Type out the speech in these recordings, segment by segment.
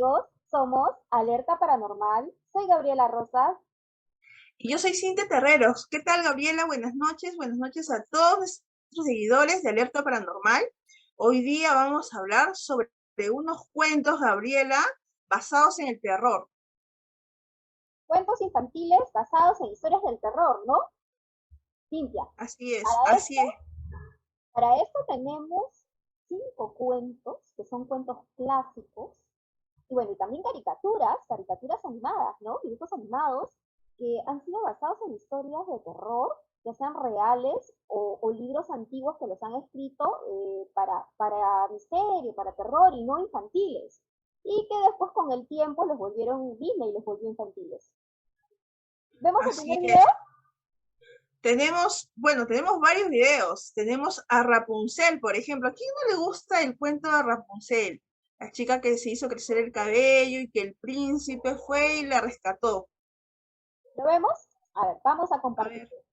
amigos, somos Alerta Paranormal. Soy Gabriela Rosas. Y yo soy Cintia Terreros. ¿Qué tal, Gabriela? Buenas noches a todos nuestros seguidores de Alerta Paranormal. Hoy día vamos a hablar sobre unos cuentos, Gabriela, basados en el terror. Cuentos infantiles basados en historias del terror, ¿no? Cintia, Así es, para así esto, es. para esto tenemos 5 cuentos, que son cuentos clásicos, y bueno, y también caricaturas animadas, ¿no? Dibujos animados que han sido basados en historias de terror, ya sean reales o libros antiguos que los han escrito para misterio, para terror y no infantiles. Y que después con el tiempo los volvieron Disney, los volvió infantiles. ¿Vemos el Así primer es. video? Tenemos varios videos. Tenemos a Rapunzel, por ejemplo. ¿A quién no le gusta el cuento de Rapunzel? La chica que se hizo crecer el cabello y que el príncipe fue y la rescató. ¿Lo vemos? A ver, vamos a A compartir. ver.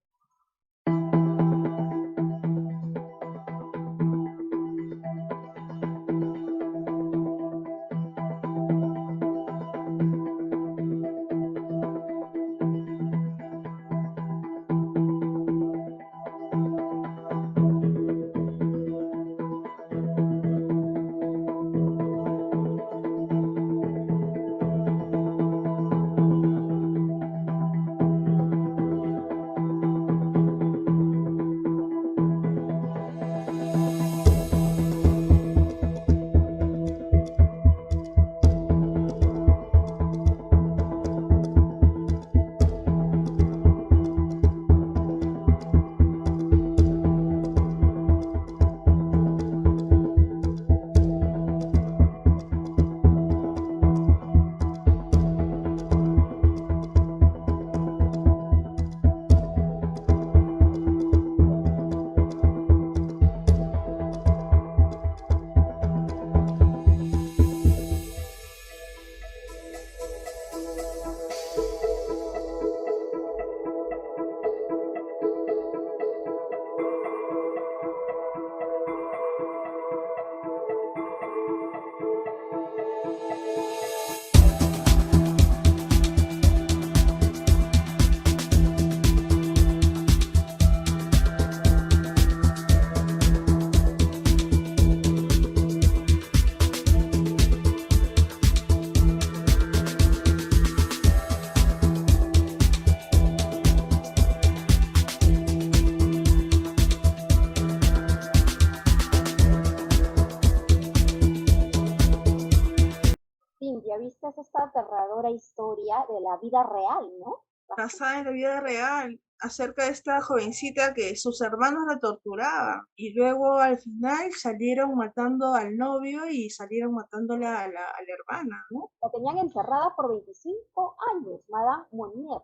Cintia, ¿viste esta aterradora historia de la vida real, no? Basada en la vida real, acerca de esta jovencita que sus hermanos la torturaban y luego al final salieron matando al novio y salieron matándola a la hermana, ¿no? La tenían encerrada por 25 años, Madame Monnier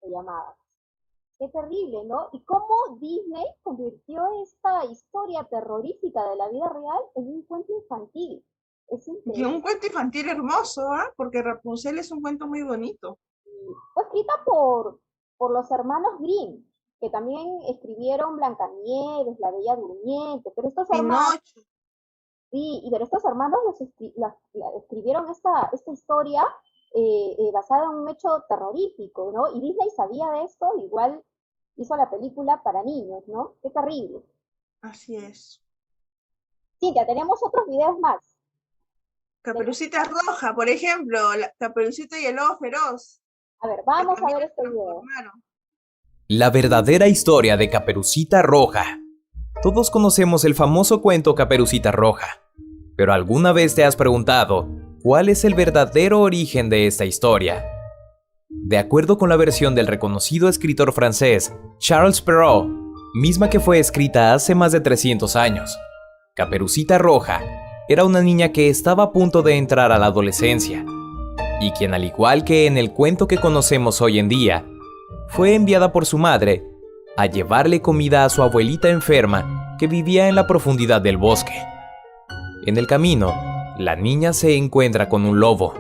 se llamaba. Qué terrible, ¿no? Y cómo Disney convirtió esta historia terrorífica de la vida real en un cuento infantil. Es Y un increíble. cuento infantil hermoso, ¿ah? Porque Rapunzel es un cuento muy bonito. Fue escrita por los hermanos Grimm, que también escribieron Blancanieves, La Bella Durmiente, pero estos hermanos, Pinocho, sí, pero estos hermanos escribieron esta historia basada en un hecho terrorífico, ¿no? Y Disney sabía de esto, igual hizo la película para niños, ¿no? Qué terrible. así es. Cintia, tenemos otros videos más. Caperucita Roja, por ejemplo, la Caperucita y el Lobo Feroz, A ver, que vamos a también ver la este video. transformaron. La verdadera historia de Caperucita Roja. Todos conocemos el famoso cuento Caperucita Roja, pero ¿alguna vez te has preguntado cuál es el verdadero origen de esta historia? De acuerdo con la versión del reconocido escritor francés Charles Perrault, misma que fue escrita hace más de 300 años, Caperucita Roja era una niña que estaba a punto de entrar a la adolescencia, y quien, al igual que en el cuento que conocemos hoy en día, fue enviada por su madre a llevarle comida a su abuelita enferma que vivía en la profundidad del bosque. En el camino, la niña se encuentra con un lobo,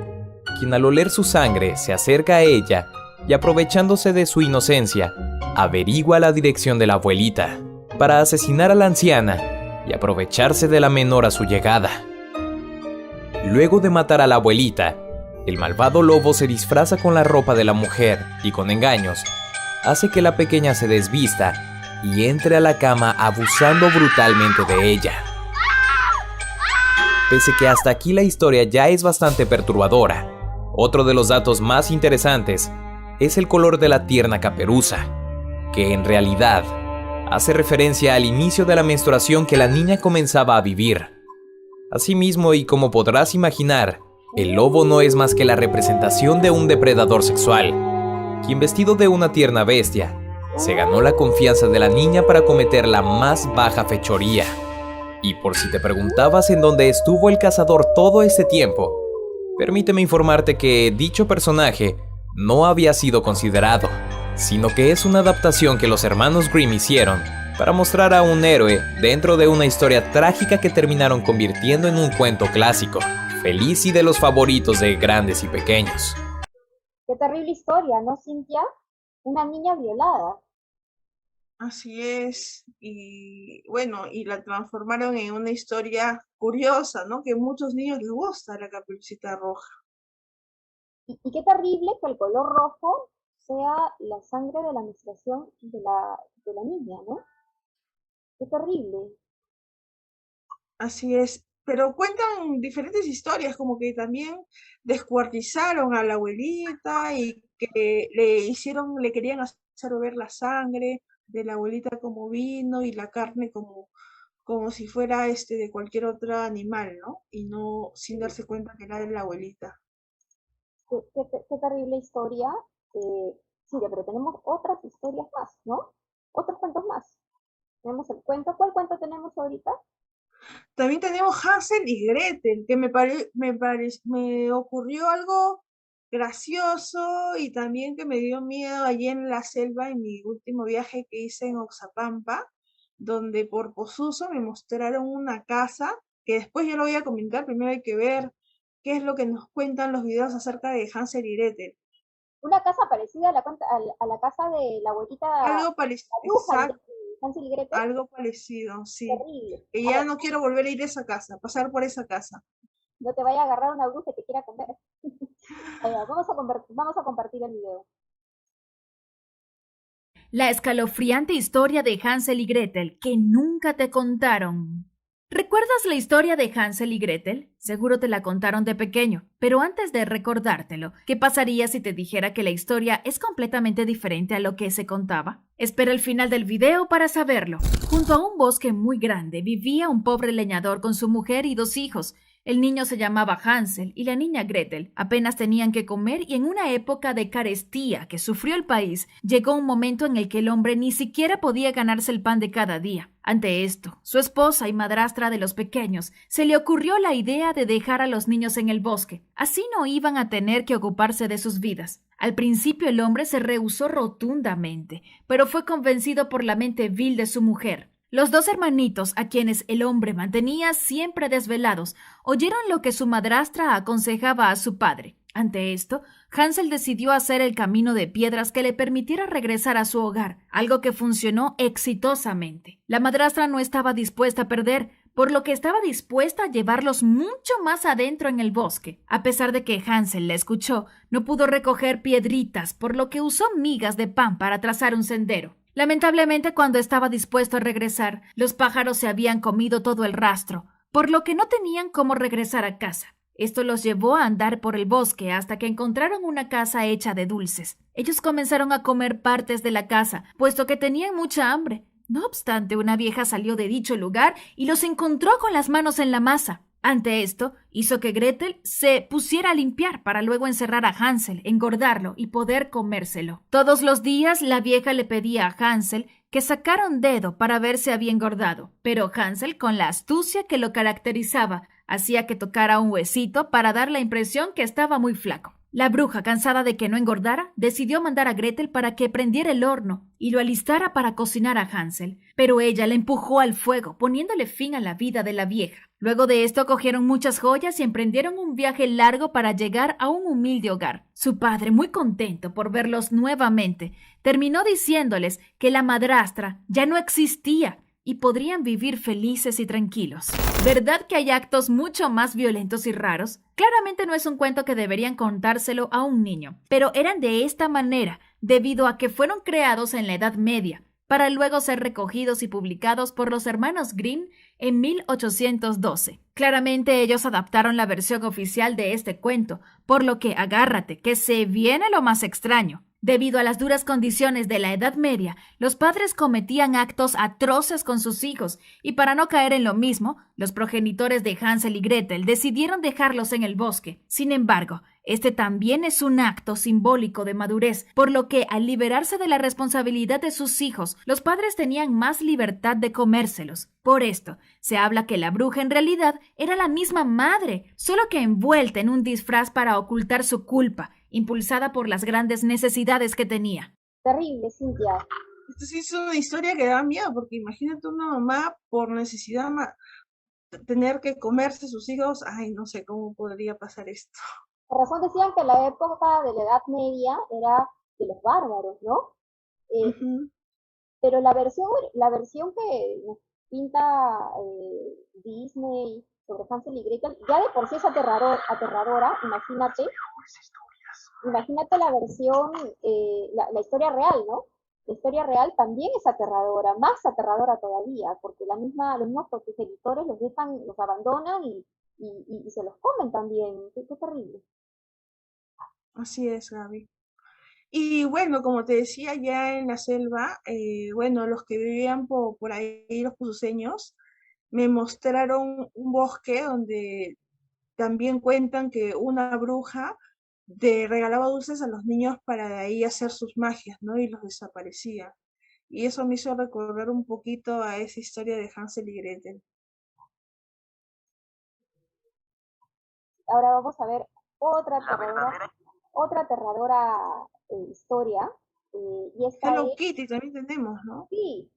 quien al oler su sangre se acerca a ella y, aprovechándose de su inocencia, averigua la dirección de la abuelita para asesinar a la anciana y aprovecharse de la menor a su llegada. Luego de matar a la abuelita, el malvado lobo se disfraza con la ropa de la mujer y con engaños hace que la pequeña se desvista y entre a la cama abusando brutalmente de ella. Pese que hasta aquí la historia ya es bastante perturbadora, otro de los datos más interesantes es el color de la tierna caperuza, que en realidad hace referencia al inicio de la menstruación que la niña comenzaba a vivir. Asimismo, y como podrás imaginar, el lobo no es más que la representación de un depredador sexual, quien vestido de una tierna bestia, se ganó la confianza de la niña para cometer la más baja fechoría. Y por si te preguntabas en dónde estuvo el cazador todo este tiempo, permíteme informarte que dicho personaje no había sido considerado, sino que es una adaptación que los hermanos Grimm hicieron para mostrar a un héroe dentro de una historia trágica que terminaron convirtiendo en un cuento clásico, feliz y de los favoritos de grandes y pequeños. Qué terrible historia, ¿no, Cintia? Una niña violada. Así es, y bueno, y la transformaron en una historia curiosa, ¿no? Que a muchos niños les gusta la Caperucita Roja. Y qué terrible que el color rojo sea la sangre de la menstruación de la niña, ¿no? Qué terrible. Así es, pero cuentan diferentes historias, como que también descuartizaron a la abuelita y que le querían hacer beber la sangre de la abuelita como vino y la carne como si fuera de cualquier otro animal, ¿no? Y no sin darse cuenta que era de la abuelita. Qué terrible historia. Silvia, pero tenemos otras historias más, ¿no? Otros cuentos más. Tenemos el cuento. ¿Cuál cuento tenemos ahorita? También tenemos Hansel y Gretel, que me ocurrió algo gracioso y también que me dio miedo allí en la selva en mi último viaje que hice en Oxapampa, donde por Posuso me mostraron una casa, que después yo lo voy a comentar, primero hay que ver qué es lo que nos cuentan los videos acerca de Hansel y Gretel. Una casa parecida a a la casa de la abuelita, Algo parecido, la bruja exacto, de Hansel y Gretel. algo parecido, sí. Terrible. Que A ya ver, no quiero volver a ir a esa casa, pasar por esa casa. no te vaya a agarrar una bruja que te quiera comer. Vamos a compartir el video. La escalofriante historia de Hansel y Gretel que nunca te contaron. ¿Recuerdas la historia de Hansel y Gretel? Seguro te la contaron de pequeño, pero antes de recordártelo, ¿qué pasaría si te dijera que la historia es completamente diferente a lo que se contaba? Espera el final del video para saberlo. Junto a un bosque muy grande vivía un pobre leñador con su mujer y 2 hijos. El niño se llamaba Hansel y la niña Gretel. Apenas tenían que comer y en una época de carestía que sufrió el país, llegó un momento en el que el hombre ni siquiera podía ganarse el pan de cada día. Ante esto, su esposa y madrastra de los pequeños se le ocurrió la idea de dejar a los niños en el bosque. Así no iban a tener que ocuparse de sus vidas. Al principio el hombre se rehusó rotundamente, pero fue convencido por la mente vil de su mujer. Los 2 hermanitos, a quienes el hombre mantenía siempre desvelados, oyeron lo que su madrastra aconsejaba a su padre. Ante esto, Hansel decidió hacer el camino de piedras que le permitiera regresar a su hogar, algo que funcionó exitosamente. La madrastra no estaba dispuesta a perder, por lo que estaba dispuesta a llevarlos mucho más adentro en el bosque. A pesar de que Hansel la escuchó, no pudo recoger piedritas, por lo que usó migas de pan para trazar un sendero. Lamentablemente, cuando estaba dispuesto a regresar, los pájaros se habían comido todo el rastro, por lo que no tenían cómo regresar a casa. Esto los llevó a andar por el bosque hasta que encontraron una casa hecha de dulces. Ellos comenzaron a comer partes de la casa, puesto que tenían mucha hambre. No obstante, una vieja salió de dicho lugar y los encontró con las manos en la masa. Ante esto, hizo que Gretel se pusiera a limpiar para luego encerrar a Hansel, engordarlo y poder comérselo. Todos los días la vieja le pedía a Hansel que sacara un dedo para ver si había engordado, pero Hansel, con la astucia que lo caracterizaba, hacía que tocara un huesito para dar la impresión que estaba muy flaco. La bruja, cansada de que no engordara, decidió mandar a Gretel para que prendiera el horno y lo alistara para cocinar a Hansel, pero ella le empujó al fuego, poniéndole fin a la vida de la vieja. Luego de esto cogieron muchas joyas y emprendieron un viaje largo para llegar a un humilde hogar. Su padre, muy contento por verlos nuevamente, terminó diciéndoles que la madrastra ya no existía y podrían vivir felices y tranquilos. ¿Verdad que hay actos mucho más violentos y raros? Claramente no es un cuento que deberían contárselo a un niño, pero eran de esta manera debido a que fueron creados en la Edad Media, para luego ser recogidos y publicados por los hermanos Grimm en 1812. Claramente ellos adaptaron la versión oficial de este cuento, por lo que agárrate, que se viene lo más extraño. Debido a las duras condiciones de la Edad Media, los padres cometían actos atroces con sus hijos, y para no caer en lo mismo, los progenitores de Hansel y Gretel decidieron dejarlos en el bosque. Sin embargo, este también es un acto simbólico de madurez, por lo que al liberarse de la responsabilidad de sus hijos, los padres tenían más libertad de comérselos. Por esto, se habla que la bruja en realidad era la misma madre, solo que envuelta en un disfraz para ocultar su culpa, impulsada por las grandes necesidades que tenía. Terrible, Cintia. Esto sí es una historia que da miedo, porque imagínate una mamá por necesidad tener que comerse sus hijos. Ay, no sé cómo podría pasar esto. Por razón decían que la época de la Edad Media era de los bárbaros, ¿no? Pero la versión que nos pinta Disney sobre Hansel y Gretel, ya de por sí es aterradora, imagínate la versión, la historia real, ¿no? La historia real también es aterradora, más aterradora todavía, porque los mismos progenitores los abandonan y se los comen también. Qué terrible. Así es, Gaby. Y bueno, como te decía, ya en la selva, bueno, los que vivían por ahí, los pususeños, me mostraron un bosque donde también cuentan que una bruja regalaba dulces a los niños para de ahí hacer sus magias, ¿no? Y los desaparecía. Y eso me hizo recordar un poquito a esa historia de Hansel y Gretel. Ahora vamos a ver otra aterradora historia. Y esta Hello Kitty también tenemos, ¿no? Sí,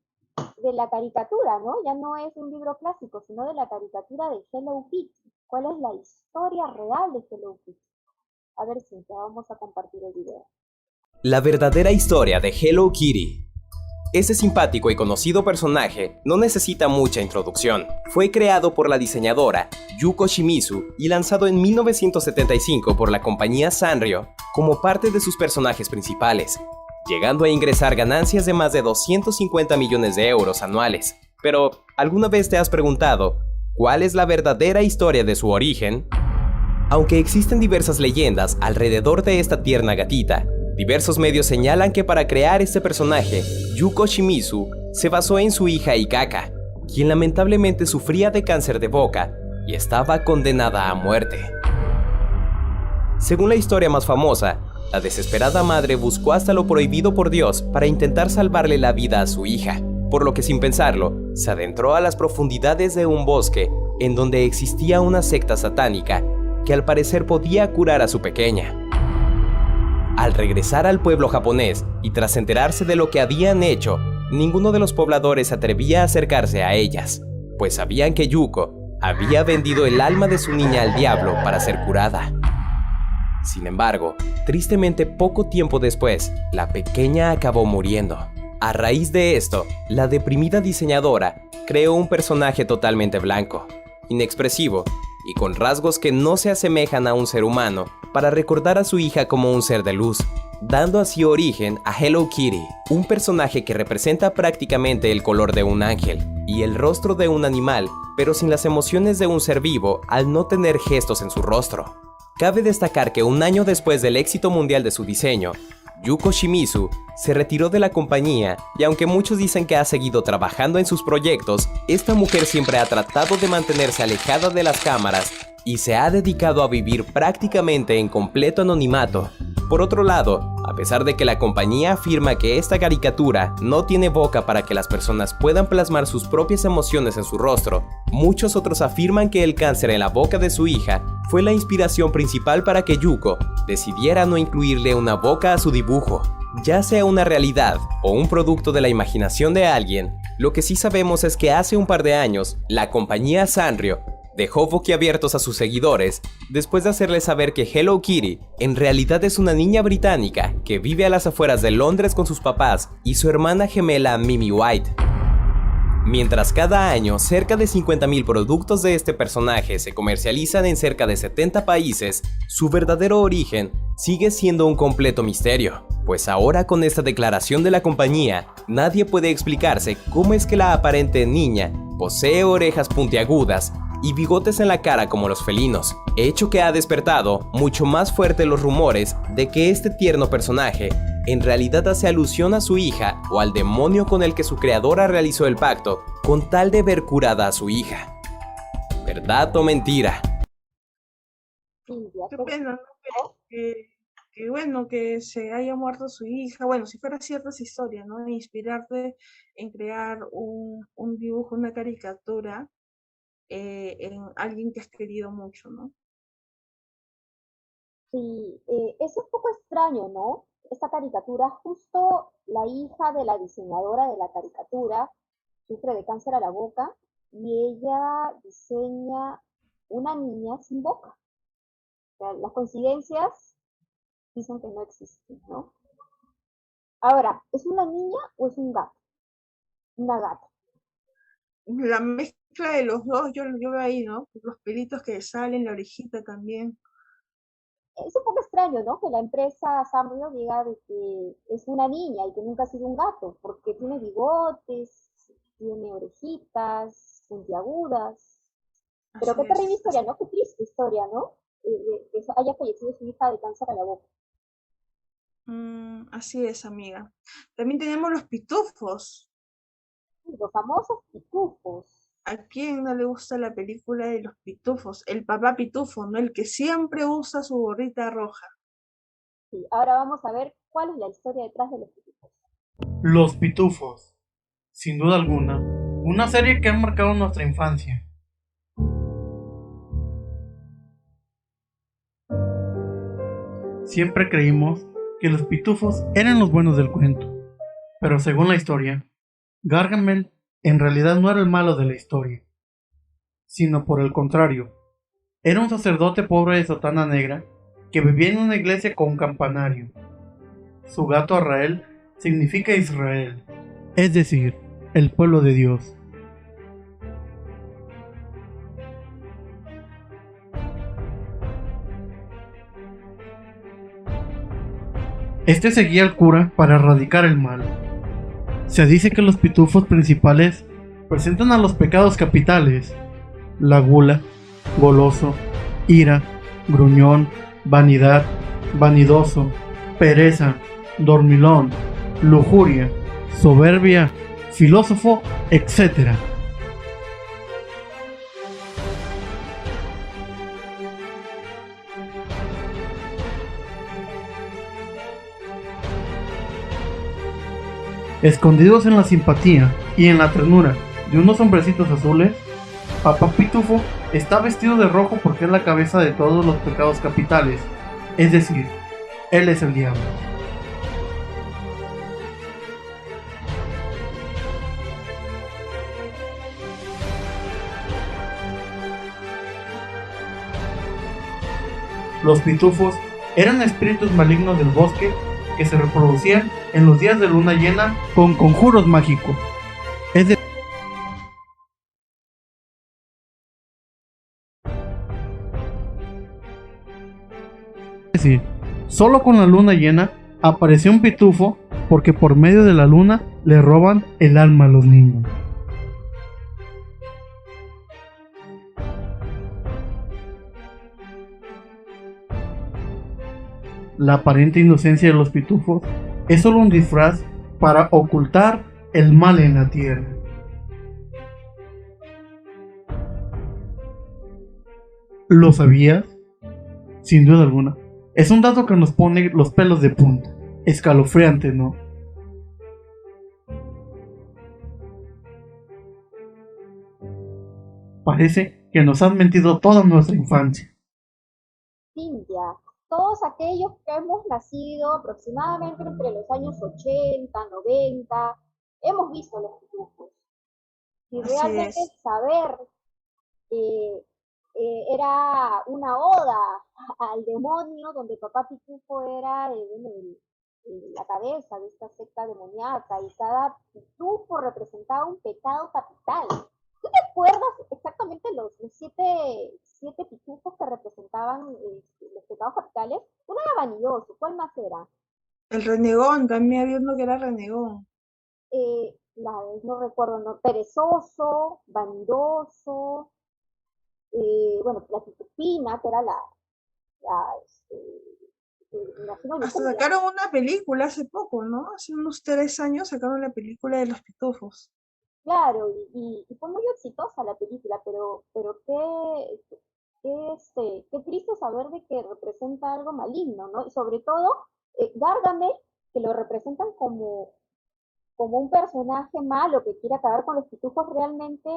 de la caricatura, ¿no? Ya no es un libro clásico, sino de la caricatura de Hello Kitty. ¿Cuál es la historia real de Hello Kitty? A ver, Cintia, vamos a compartir el video. La verdadera historia de Hello Kitty. Este simpático y conocido personaje no necesita mucha introducción. Fue creado por la diseñadora Yuko Shimizu y lanzado en 1975 por la compañía Sanrio como parte de sus personajes principales, llegando a ingresar ganancias de más de 250 millones de euros anuales. Pero, ¿alguna vez te has preguntado cuál es la verdadera historia de su origen? Aunque existen diversas leyendas alrededor de esta tierna gatita, diversos medios señalan que para crear este personaje, Yuko Shimizu se basó en su hija Ikaka, quien lamentablemente sufría de cáncer de boca y estaba condenada a muerte. Según la historia más famosa, la desesperada madre buscó hasta lo prohibido por Dios para intentar salvarle la vida a su hija, por lo que sin pensarlo, se adentró a las profundidades de un bosque en donde existía una secta satánica que al parecer podía curar a su pequeña. Al regresar al pueblo japonés y tras enterarse de lo que habían hecho, ninguno de los pobladores se atrevía a acercarse a ellas, pues sabían que Yuko había vendido el alma de su niña al diablo para ser curada. Sin embargo, tristemente poco tiempo después, la pequeña acabó muriendo. A raíz de esto, la deprimida diseñadora creó un personaje totalmente blanco, inexpresivo y con rasgos que no se asemejan a un ser humano para recordar a su hija como un ser de luz, dando así origen a Hello Kitty, un personaje que representa prácticamente el color de un ángel y el rostro de un animal, pero sin las emociones de un ser vivo al no tener gestos en su rostro. Cabe destacar que un año después del éxito mundial de su diseño, Yuko Shimizu se retiró de la compañía y aunque muchos dicen que ha seguido trabajando en sus proyectos, esta mujer siempre ha tratado de mantenerse alejada de las cámaras y se ha dedicado a vivir prácticamente en completo anonimato. Por otro lado, a pesar de que la compañía afirma que esta caricatura no tiene boca para que las personas puedan plasmar sus propias emociones en su rostro, muchos otros afirman que el cáncer en la boca de su hija fue la inspiración principal para que Yuko decidiera no incluirle una boca a su dibujo. Ya sea una realidad o un producto de la imaginación de alguien, lo que sí sabemos es que hace un par de años, la compañía Sanrio dejó boquiabiertos a sus seguidores después de hacerles saber que Hello Kitty en realidad es una niña británica que vive a las afueras de Londres con sus papás y su hermana gemela Mimi White. Mientras cada año cerca de 50.000 productos de este personaje se comercializan en cerca de 70 países, su verdadero origen sigue siendo un completo misterio. Pues ahora con esta declaración de la compañía, nadie puede explicarse cómo es que la aparente niña posee orejas puntiagudas y bigotes en la cara como los felinos, hecho que ha despertado mucho más fuerte los rumores de que este tierno personaje en realidad hace alusión a su hija o al demonio con el que su creadora realizó el pacto con tal de ver curada a su hija. ¿Verdad o mentira? Silvia, Qué ¿qué pena, ¿no? dijo? Que bueno, que se haya muerto su hija. Bueno, si fuera cierta esa historia, ¿no? E inspirarte en crear un dibujo, una caricatura en alguien que has querido mucho, ¿no? Sí, es un poco extraño, ¿no? Esta caricatura, justo la hija de la diseñadora de la caricatura sufre de cáncer a la boca y ella diseña una niña sin boca. O sea, las coincidencias dicen que no existen, ¿no? Ahora, ¿es una niña o es un gato? Una gata. La mezcla de los dos, yo veo ahí, ¿no? Los pelitos que salen, la orejita también. Es un poco extraño, ¿no? Que la empresa Sanrio diga de que es una niña y que nunca ha sido un gato, porque tiene bigotes, tiene orejitas, puntiagudas. Pero Así qué terrible es, historia, ¿no? Qué triste historia, ¿no? Que haya fallecido su hija de cáncer a la boca. así es, amiga. También tenemos los pitufos. Los famosos pitufos. ¿A quién no le gusta la película de los pitufos? El papá pitufo, ¿no? El que siempre usa su gorrita roja. Sí, ahora vamos a ver cuál es la historia detrás de los pitufos. Los Pitufos, sin duda alguna, una serie que ha marcado nuestra infancia. Siempre creímos que los pitufos eran los buenos del cuento, pero según la historia, Gargamel en realidad no era el malo de la historia, sino por el contrario, era un sacerdote pobre de sotana negra que vivía en una iglesia con un campanario. Su gato Arrael significa Israel, es decir, el pueblo de Dios. Este seguía al cura para erradicar el mal. Se dice que los pitufos principales presentan a los pecados capitales: la gula, goloso, ira, gruñón, vanidad, vanidoso, pereza, dormilón, lujuria, soberbia, filósofo, etc. Escondidos en la simpatía y en la ternura de unos hombrecitos azules, Papá Pitufo está vestido de rojo porque es la cabeza de todos los pecados capitales, es decir, él es el diablo. Los pitufos eran espíritus malignos del bosque que se reproducían en los días de luna llena con conjuros mágicos. Es decir, solo con la luna llena apareció un pitufo porque por medio de la luna le roban el alma a los niños. La aparente inocencia de los pitufos es solo un disfraz para ocultar el mal en la tierra. ¿Lo sabías? Sin duda alguna. Es un dato que nos pone los pelos de punta. Escalofriante, ¿no? Parece que nos han mentido toda nuestra infancia. Cintia, todos aquellos que hemos nacido aproximadamente entre los años 80, 90, hemos visto los pitufos. Y Así realmente es. saber que era una oda al demonio, donde Papá Pitufo era bueno, la cabeza de esta secta demoníaca y cada pitufo representaba un pecado capital. ¿Tú te acuerdas exactamente los siete pitufos que representaban los pecados capitales? Uno era vanidoso, ¿cuál más era? El renegón, también había uno que era renegón. No recuerdo, no, perezoso, vanidoso, bueno, la pitufina, que era la Hasta lluvia. sacaron una película hace poco, ¿no? Hace unos 3 años sacaron la película de los pitufos. Claro, y fue muy exitosa la película, pero qué triste saber de que representa algo maligno, ¿no? Y sobre todo, Gargamel, que lo representan como un personaje malo que quiere acabar con los pitufos, realmente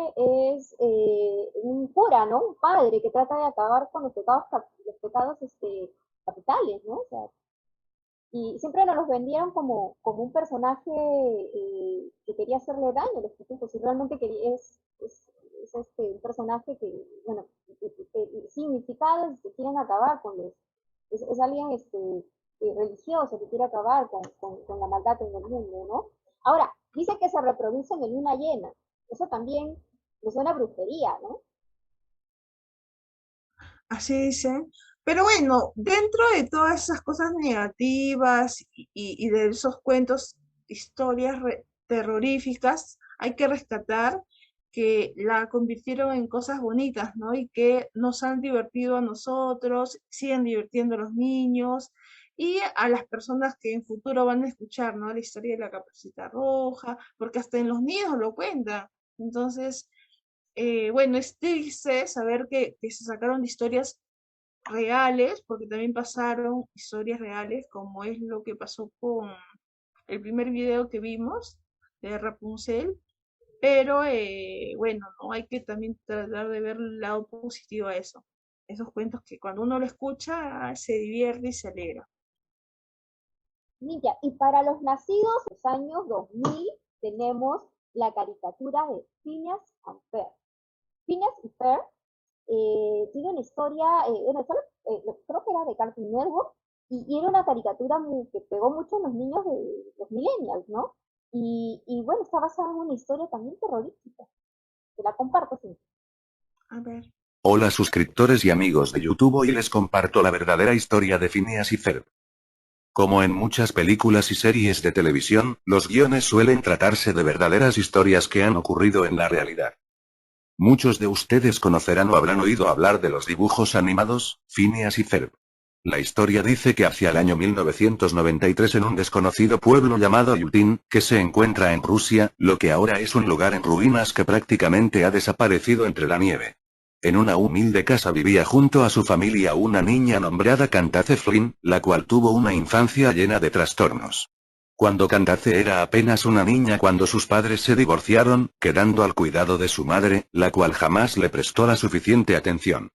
es un cura, ¿no? Un padre que trata de acabar con los pecados capitales, ¿no? O sea, y siempre nos los vendieron como un personaje que quería hacerle daño a los pitufos, y realmente un personaje que, bueno, significado es que quieren acabar es alguien religioso que quiere acabar con la maldad en el mundo, ¿no? Ahora, dice que se reproducen en luna llena, eso también me suena a brujería, ¿no? Así dicen. Pero bueno, dentro de todas esas cosas negativas y de esos cuentos, historias terroríficas, hay que rescatar que la convirtieron en cosas bonitas, ¿no? Y que nos han divertido a nosotros, siguen divirtiendo a los niños y a las personas que en futuro van a escuchar, ¿no? La historia de la Caperucita Roja, porque hasta en los niños lo cuentan. Entonces, bueno, es triste saber que se sacaron de historias reales, porque también pasaron historias reales, como es lo que pasó con el primer video que vimos de Rapunzel, pero bueno, no hay que también tratar de ver el lado positivo a eso. Esos cuentos que cuando uno lo escucha se divierte y se alegra. Ninja, y para los nacidos en los años 2000 tenemos la caricatura de Phineas and Ferb. Phineas y Ferb tiene una historia, bueno, creo que era de Cartoon Network, y era una caricatura que pegó mucho en los niños de los millennials, ¿no? Y bueno, está basada en una historia también terrorífica. Te la comparto, sí. A ver. Hola suscriptores y amigos de YouTube, hoy les comparto la verdadera historia de Phineas y Ferb. Como en muchas películas y series de televisión, los guiones suelen tratarse de verdaderas historias que han ocurrido en la realidad. Muchos de ustedes conocerán o habrán oído hablar de los dibujos animados, Phineas y Ferb. La historia dice que hacia el año 1993 en un desconocido pueblo llamado Yutin, que se encuentra en Rusia, lo que ahora es un lugar en ruinas que prácticamente ha desaparecido entre la nieve. En una humilde casa vivía junto a su familia una niña nombrada Candace Flynn, la cual tuvo una infancia llena de trastornos. Cuando Candace era apenas una niña cuando sus padres se divorciaron, quedando al cuidado de su madre, la cual jamás le prestó la suficiente atención.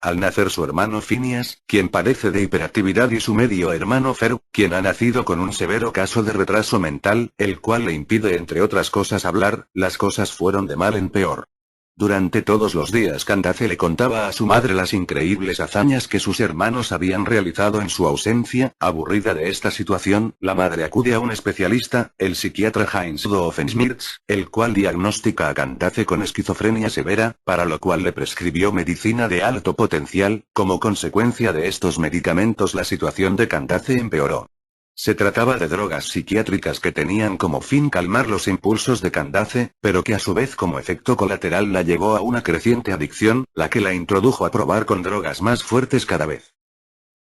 Al nacer su hermano Phineas, quien padece de hiperactividad, y su medio hermano Ferb, quien ha nacido con un severo caso de retraso mental, el cual le impide entre otras cosas hablar, las cosas fueron de mal en peor. Durante todos los días Candace le contaba a su madre las increíbles hazañas que sus hermanos habían realizado en su ausencia. Aburrida de esta situación, la madre acude a un especialista, el psiquiatra Heinz Doofenshmirtz, el cual diagnostica a Candace con esquizofrenia severa, para lo cual le prescribió medicina de alto potencial. Como consecuencia de estos medicamentos, la situación de Candace empeoró. Se trataba de drogas psiquiátricas que tenían como fin calmar los impulsos de Candace, pero que a su vez como efecto colateral la llevó a una creciente adicción, la que la introdujo a probar con drogas más fuertes cada vez.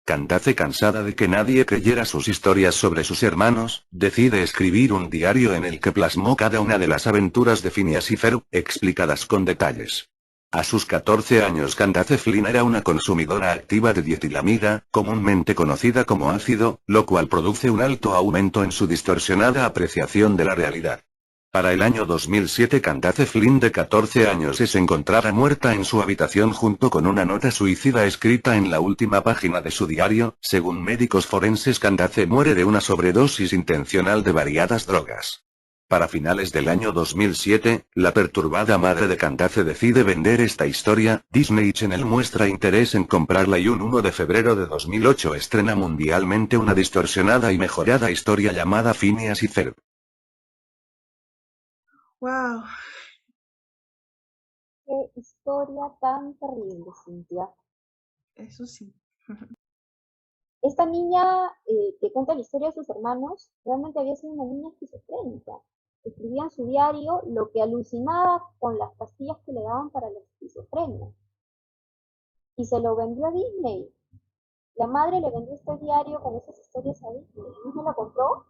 Candace, cansada de que nadie creyera sus historias sobre sus hermanos, decide escribir un diario en el que plasmó cada una de las aventuras de Phineas y Ferb, explicadas con detalles. A sus 14 años Candace Flynn era una consumidora activa de dietilamida, comúnmente conocida como ácido, lo cual produce un alto aumento en su distorsionada apreciación de la realidad. Para el año 2007 Candace Flynn de 14 años se encontraba muerta en su habitación junto con una nota suicida escrita en la última página de su diario. Según médicos forenses, Candace muere de una sobredosis intencional de variadas drogas. Para finales del año 2007, la perturbada madre de Candace decide vender esta historia. Disney Channel muestra interés en comprarla y un 1 de febrero de 2008 estrena mundialmente una distorsionada y mejorada historia llamada Phineas y Ferb. Wow. Qué historia tan terrible, Cintia. Eso sí. Esta niña que cuenta la historia de sus hermanos realmente había sido una niña esquizofrénica. Escribía en su diario lo que alucinaba con las pastillas que le daban para la esquizofrenia. Y se lo vendió a Disney. La madre le vendió este diario con esas historias a Disney. Disney lo compró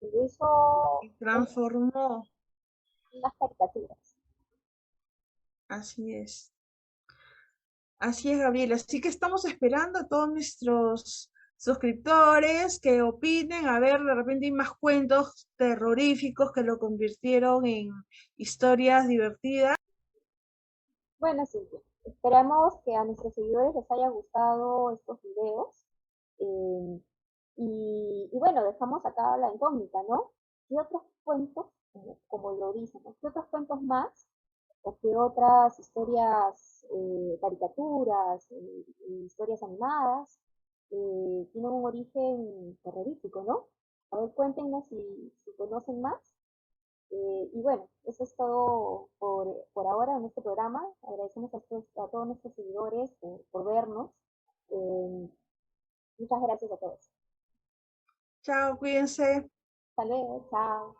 y lo hizo Y transformó. unas caricaturas. Así es. Así es, Gabriela. Así que estamos esperando a todos nuestros suscriptores que opinen. A ver, de repente hay más cuentos terroríficos que lo convirtieron en historias divertidas. Bueno, Cintia, esperamos que a nuestros seguidores les haya gustado estos videos. eh, y bueno, dejamos acá la incógnita, ¿no? ¿Qué otros cuentos, como lo dicen, ¿no? ¿Qué otros cuentos más o qué otras historias, caricaturas, historias animadas tienen un origen terrorífico, ¿no? A ver, cuéntenos si conocen más. Y bueno, eso es todo por ahora en este programa. Agradecemos a todos nuestros seguidores por vernos. Eh, Muchas gracias a todos. Chao, cuídense. Hasta luego, chao.